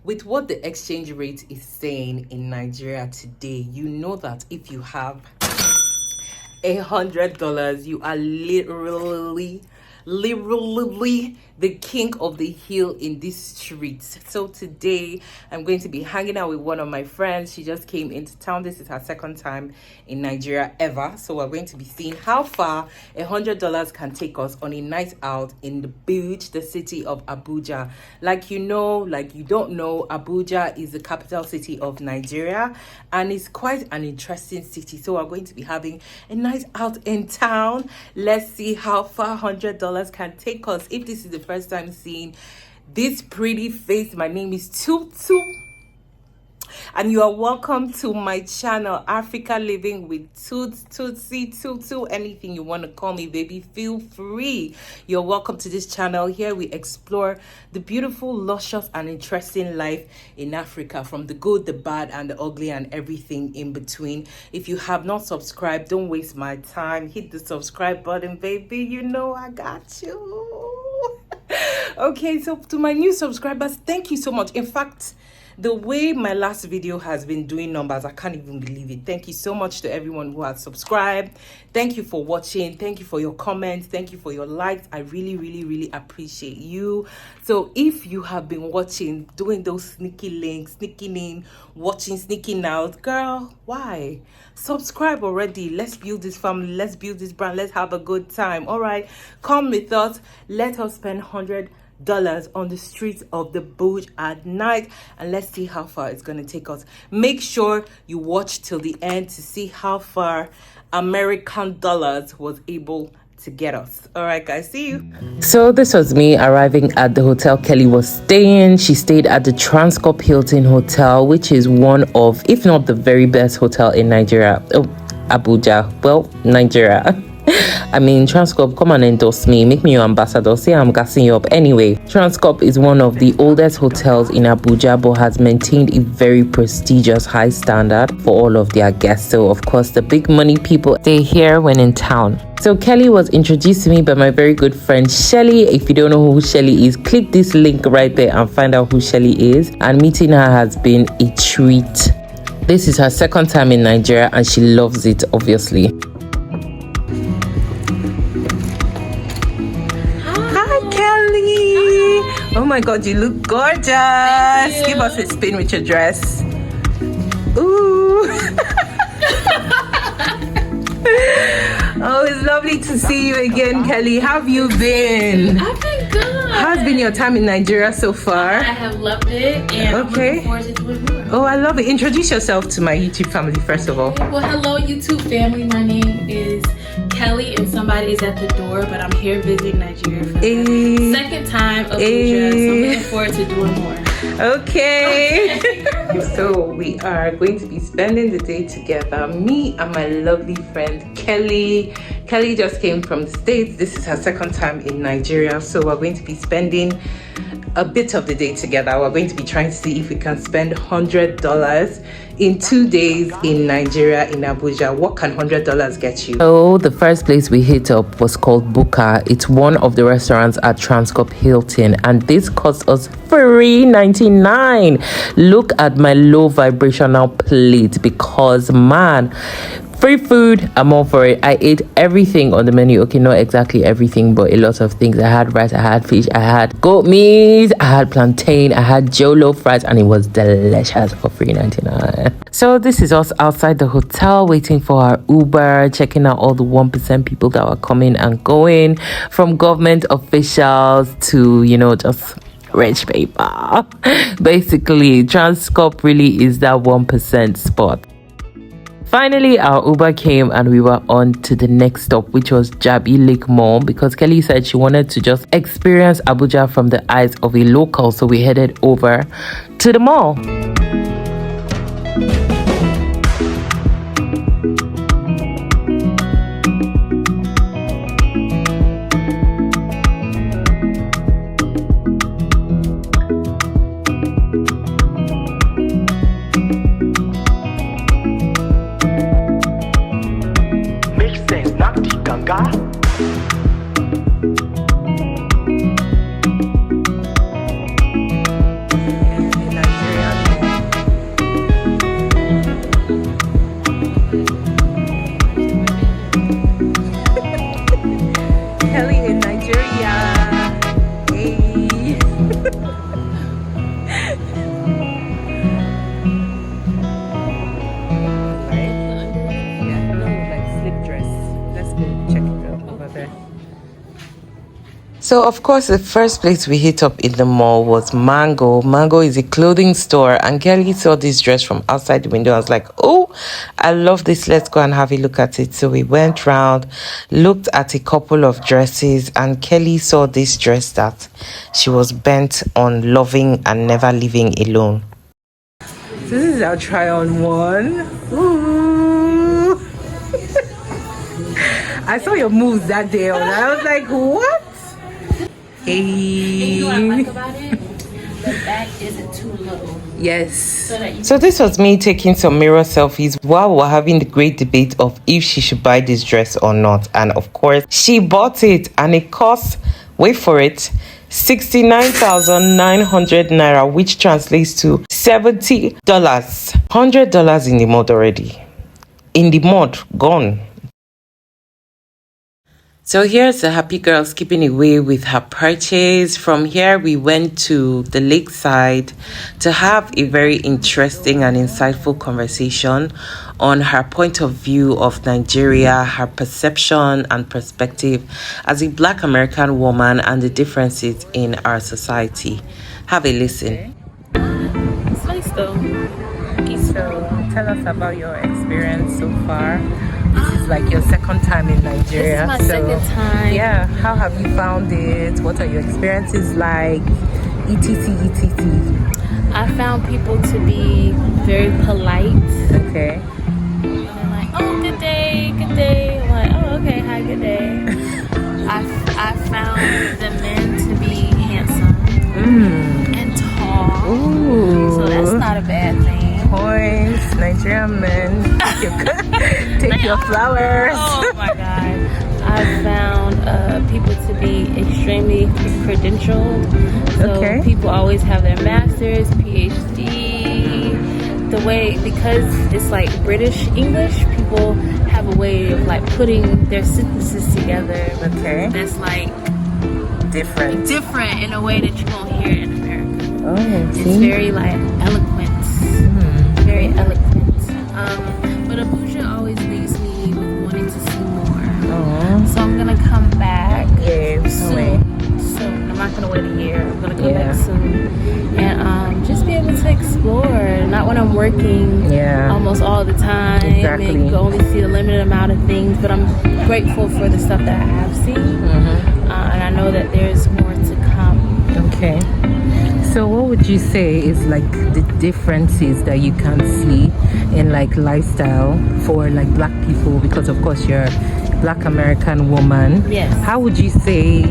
With what the exchange rate is saying in Nigeria today, you know that if you have $100, you are literally the king of the hill in these streets. So today I'm going to be hanging out with one of my friends. She just came into town. This is her second time in Nigeria ever, so we're going to be seeing how far $100 can take us on a night out in the Abuja, the city of Abuja. Like you don't know, Abuja is the capital city of Nigeria, and it's quite an interesting city. So we're going to be having a night out in town. Let's see how far $100 can take us. If this is the first time seeing this pretty face, my name is Tutu, and you are welcome to my channel, Africa Living with Tutu, anything you want to call me, baby, feel free. You're welcome to this channel. Here we explore the beautiful, luscious, and interesting life in Africa, from the good, the bad, and the ugly, and everything in between. If you have not subscribed, don't waste my time. Hit the subscribe button, baby. You know I got you. Okay, so to my new subscribers, thank you so much. In fact, the way my last video has been doing numbers, I can't even believe it. Thank you so much to everyone who has subscribed. Thank you for watching. Thank you for your comments. Thank you for your likes. I really appreciate you. So if you have been watching, doing those sneaky links, sneaking in, watching, sneaking out, girl, why? Subscribe already. Let's build this family. Let's build this brand. Let's have a good time. All right, come with us. Let us spend $100 on the streets of the Abuja at night, and let's see how far it's going to take us. Make sure you watch till the end to see how far American dollars was able to get us. All right, guys, see you. So this was me arriving at the hotel Kelly was staying. She stayed at the Transcorp Hilton Hotel, which is one of, if not the very best hotel in Nigeria. Oh, Abuja, well, Nigeria. I mean, Transcorp, come and endorse me, make me your ambassador, say I'm gassing you up. Anyway, Transcorp is one of the oldest hotels in Abuja, but has maintained a very prestigious high standard for all of their guests. So of course the big money people stay here when in town. So Kelly was introduced to me by my very good friend Shelly. If you don't know who Shelly is, click this link right there and find out who Shelly is. And meeting her has been a treat. This is her second time in Nigeria and she loves it, obviously. Oh my god, you look gorgeous. You. Give us a spin with your dress. Ooh. Oh, it's lovely to see you again, Kelly. How have you been? I've been good. How's been your time in Nigeria so far? I have loved it, and I'm looking forward to doing more. Oh, I love it. Introduce yourself to my YouTube family, first of all. Well, hello, YouTube family. My name is Kelly, and somebody is at the door, but I'm here visiting Nigeria for the second time of Abuja, so I'm looking forward to doing more. Okay. So we are going to be spending the day together, me and my lovely friend Kelly. Kelly just came from the States. This is her second time in Nigeria, so we're going to be spending a bit of the day together. We're going to be trying to see if we can spend $100 in 2 days in Nigeria, in Abuja. What can $100 get you? So the first place we hit up was called Buka. It's one of the restaurants at Transcorp Hilton, and this cost us $3.99. Look at my low vibrational plate, because man, free food, I'm all for it. I ate everything on the menu. Okay, not exactly everything, but a lot of things. I had rice, I had fish, I had goat meat, I had plantain, I had jollof fries, and it was delicious for $3.99. So this is us outside the hotel waiting for our Uber, checking out all the 1% people that were coming and going, from government officials to, you know, just rich people. Basically, Transcorp really is that 1% spot. Finally, our Uber came and we were on to the next stop, which was Jabi Lake Mall, because Kelly said she wanted to just experience Abuja from the eyes of a local. So we headed over to the mall. So, of course, the first place we hit up in the mall was Mango. Mango is a clothing store, and Kelly saw this dress from outside the window. I was like, oh, I love this. Let's go and have a look at it. So we went round, looked at a couple of dresses, and Kelly saw this dress that she was bent on loving and never leaving alone. This is our try on one. Ooh. I saw your moves that day, and I was like, what? Hey. And you know what I like about it? The back isn't too low. Yes. So this was me taking some mirror selfies while we're having the great debate of if she should buy this dress or not. And of course, she bought it, and it cost, wait for it, 69,900 naira, which translates to $70. $100 in the mud already. In the mud, gone. So here's the happy girl skipping away with her purchase. From here, we went to the lakeside to have a very interesting and insightful conversation on her point of view of Nigeria, her perception and perspective as a Black American woman, and the differences in our society. Have a listen. It's nice though. So tell us about your experience so far. This is like your second time in Nigeria. This is my second time. Yeah, how have you found it? What are your experiences like? etc. I found people to be very polite. Okay. And they're like, oh, good day, good day. I'm like, oh, okay, hi, good day. I found the men to be handsome and tall. Ooh. So that's not a bad thing. Points, Nigerian men. Take your flowers. Oh my God. I found people to be extremely credentialed. So people always have their master's, PhD. The way, because it's like British English, people have a way of like putting their sentences together. Okay. That's like different in a way that you won't hear in America. Oh, it's very like eloquent. Very eloquent. But Abuja always leaves me with wanting to see more. So I'm gonna come back soon. I'm not gonna wait a year. I'm gonna come back soon and just be able to explore. Not when I'm working almost all the time and you only see a limited amount of things. But I'm grateful for the stuff that I have seen, and I know that there's more to come. Okay. So what would you say is like the differences that you can see in like lifestyle for like Black people? Because of course you're a Black American woman. Yes. How would you say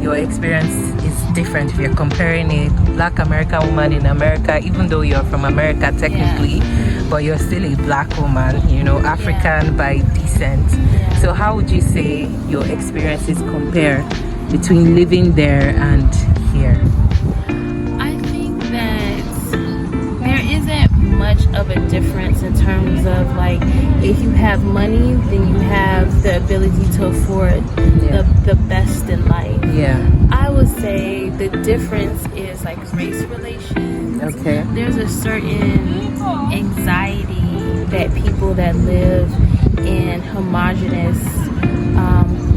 your experience is different if you're comparing a Black American woman in America, even though you're from America technically, but you're still a Black woman, you know, African by descent. So how would you say your experiences compare between living there and here? Much of a difference in terms of like, if you have money, then you have the ability to afford the best in life. I would say the difference is like race relations. There's a certain anxiety that people that live in homogenous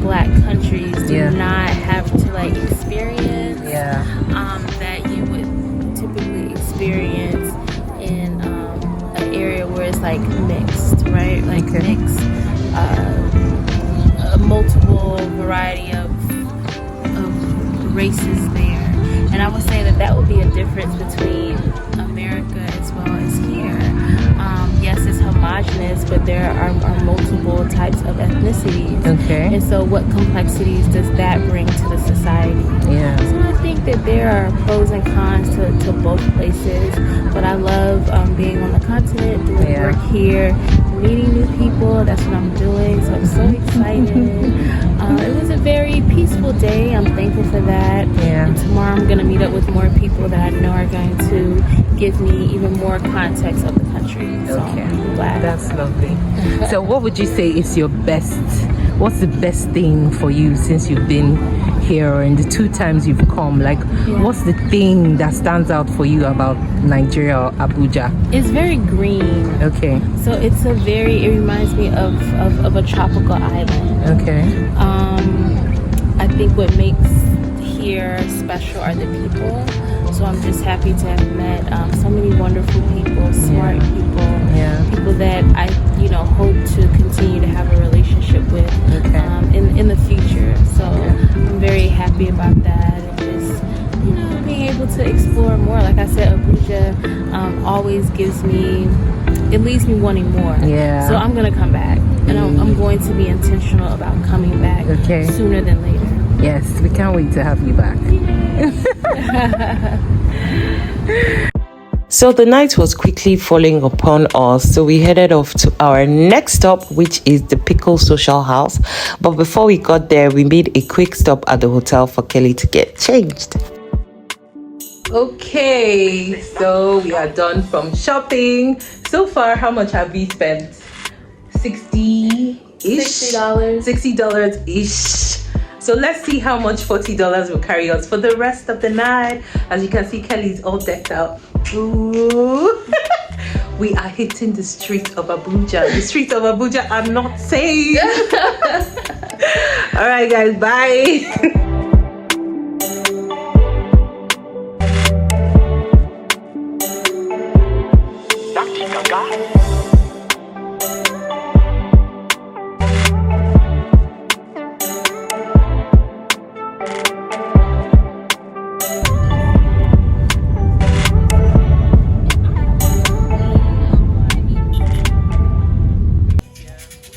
Black countries do not have to like experience that you would typically experience in an area where it's like mixed, right? Like mixed, a multiple variety of races there. And I would say that would be a difference between America as well as here. Yes, it's homogenous, but there are multiple types of ethnicities. And so what complexities does that bring to the society? So I think that there are pros and cons to both places, but I love being on the continent, doing work here, meeting new people. That's what I'm doing, so I'm so excited. It was a very peaceful day. I'm thankful for that. And tomorrow I'm going to meet up with more people that I know are going to give me even more context of the country. So I'm glad. That's lovely. So what would you say is your best, what's the best thing for you since you've been here, or in the 2 times you've come? Like, what's the thing that stands out for you about Nigeria or Abuja? It's very green. So it's it reminds me of a tropical island. I think what makes here special are the people. So I'm just happy to have met so many wonderful people, smart people, people that I, hope to continue to have a relationship with in the future. So I'm very happy about that, and just being able to explore more. Like I said, Abuja always leaves me wanting more. Yeah. So I'm gonna come back, and I'm going to be intentional about coming back sooner than later. Yes, we can't wait to have you back. So the night was quickly falling upon us, so we headed off to our next stop, which is the Pickle Social House. But before we got there, we made a quick stop at the hotel for Kelly to get changed. Okay, so we are done from shopping. So far, how much have we spent? $60-ish? $60-ish. So let's see how much $40 will carry us for the rest of the night. As you can see, Kelly's all decked out. Ooh. We are hitting the streets of Abuja. The streets of Abuja are not safe. All right, guys, bye.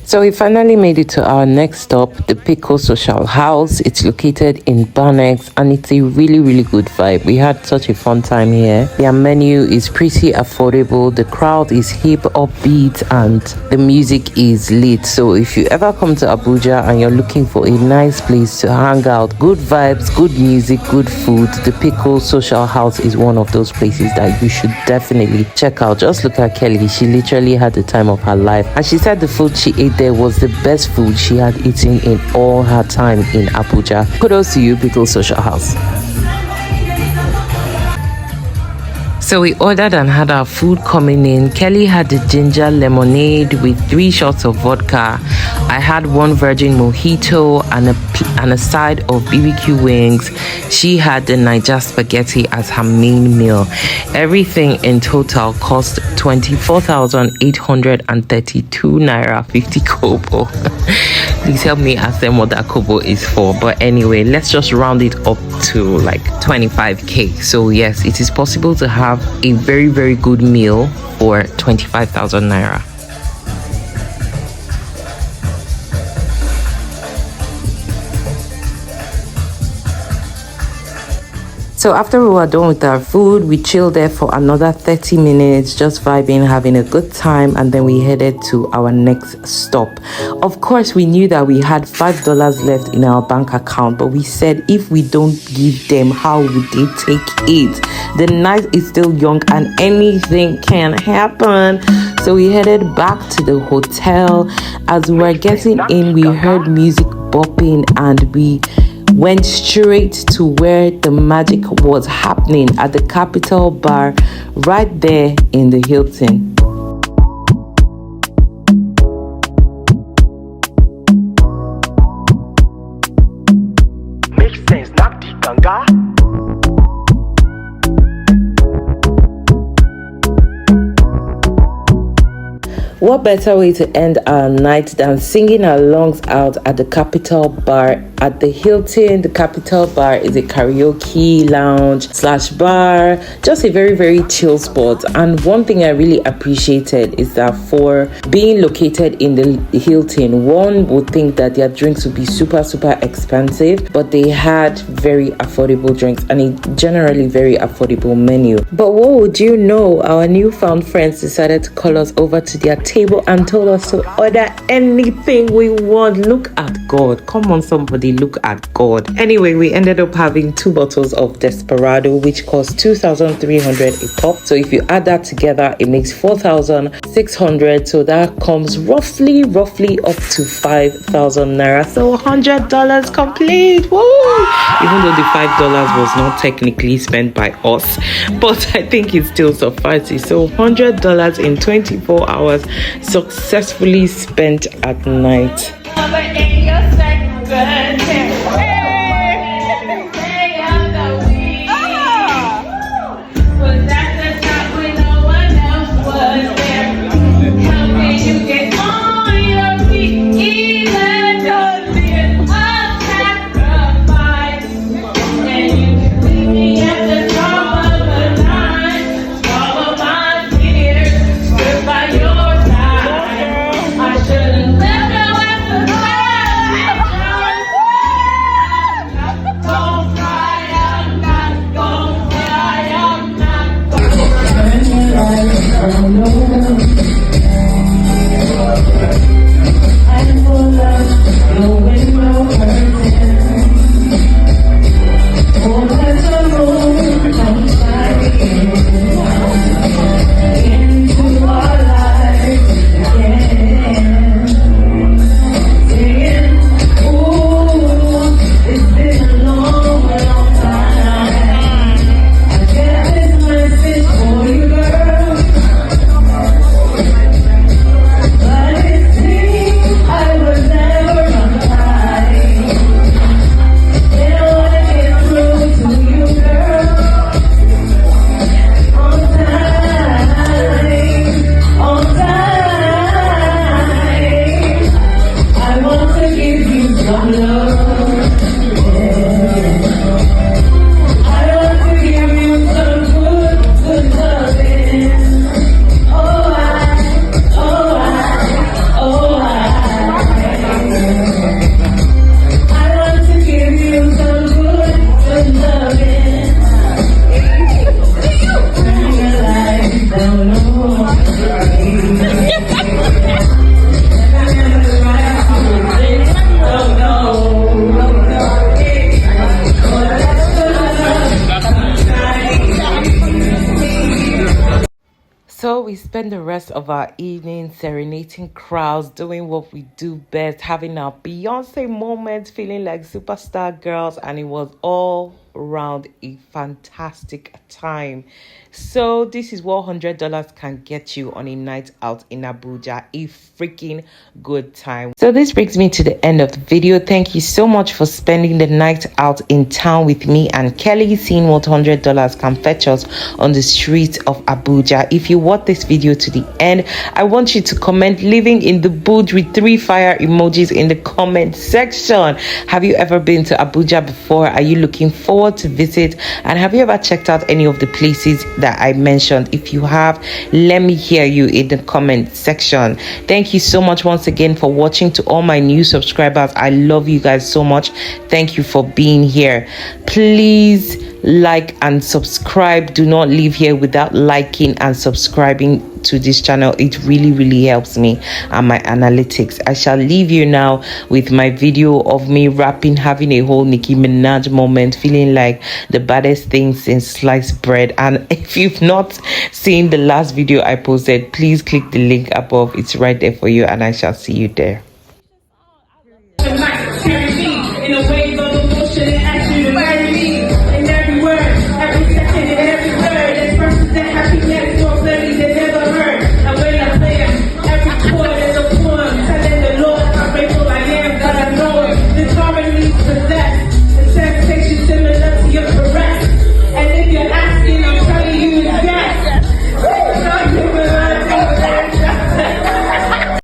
So we finally made it to our next stop, the Pickle Social House. It's located in Barnex, and it's a really, really good vibe. We had such a fun time here. Their menu is pretty affordable. The crowd is hip, upbeat, and the music is lit. So if you ever come to Abuja and you're looking for a nice place to hang out, good vibes, good music, good food, the Pickle Social House is one of those places that you should definitely check out. Just look at Kelly. She literally had the time of her life, and she said the food she ate there was the best food she had eaten in all her time in Abuja. Kudos to you, Pickle Social House. So we ordered and had our food coming in. Kelly had the ginger lemonade with 3 shots of vodka. I had 1 virgin mojito and a side of BBQ wings. She had the Niger spaghetti as her main meal. Everything in total cost 24,832 naira 50 kobo. Please help me ask them what that kobo is for. But anyway, let's just round it up to like 25k. So yes, it is possible to have a very, very good meal for 25,000 naira. So after we were done with our food, we chilled there for another 30 minutes, just vibing, having a good time, and then we headed to our next stop. Of course, we knew that we had $5 left in our bank account, but we said if we don't give them, how would they take it? The night is still young and anything can happen. So we headed back to the hotel. As we were getting in, we heard music bopping, and we went straight to where the magic was happening, at the Capital Bar right there in the Hilton. Makes sense, not the ganga. What better way to end our night than singing our lungs out at the Capital Bar at the Hilton. The Capital Bar is a karaoke lounge / bar, just a very, very chill spot. And one thing I really appreciated is that for being located in the Hilton, one would think that their drinks would be super, super expensive, but they had very affordable drinks and a generally very affordable menu. But what would you know, our newfound friends decided to call us over to their table and told us to order anything we want. Look at God. Come on, somebody, look at God. Anyway, we ended up having 2 bottles of Desperado, which cost 2,300 a pop. So if you add that together, it makes 4,600. So that comes roughly up to 5,000 naira. So $100 complete. Woo! Even though the $5 was not technically spent by us, but I think it still suffices. So $100 in 24 hours successfully spent at night. So we spend the rest of our evening serenading crowds, doing what we do best, having our Beyonce moment, feeling like superstar girls, and it was all around a fantastic time. So this is what $100 can get you on a night out in Abuja, a freaking good time. So this brings me to the end of the video. Thank you so much for spending the night out in town with me and Kelly, seeing what $100 can fetch us on the streets of Abuja. If you watch this video to the end, I want you to comment living in the bush with 3 fire emojis in the comment section. Have you ever been to Abuja before? Are you looking forward to visit? And have you ever checked out any of the places that I mentioned? If you have, let me hear you in the comment section. Thank you so much once again for watching. To all my new subscribers, I love you guys so much. Thank you for being here. Please like and subscribe. Do not leave here without liking and subscribing to this channel. It really helps me and my analytics. I shall leave you now with my video of me rapping, having a whole Nicki Minaj moment, feeling like the baddest thing since sliced bread. And if you've not seen the last video I posted, please click the link above. It's right there for you, and I shall see you there.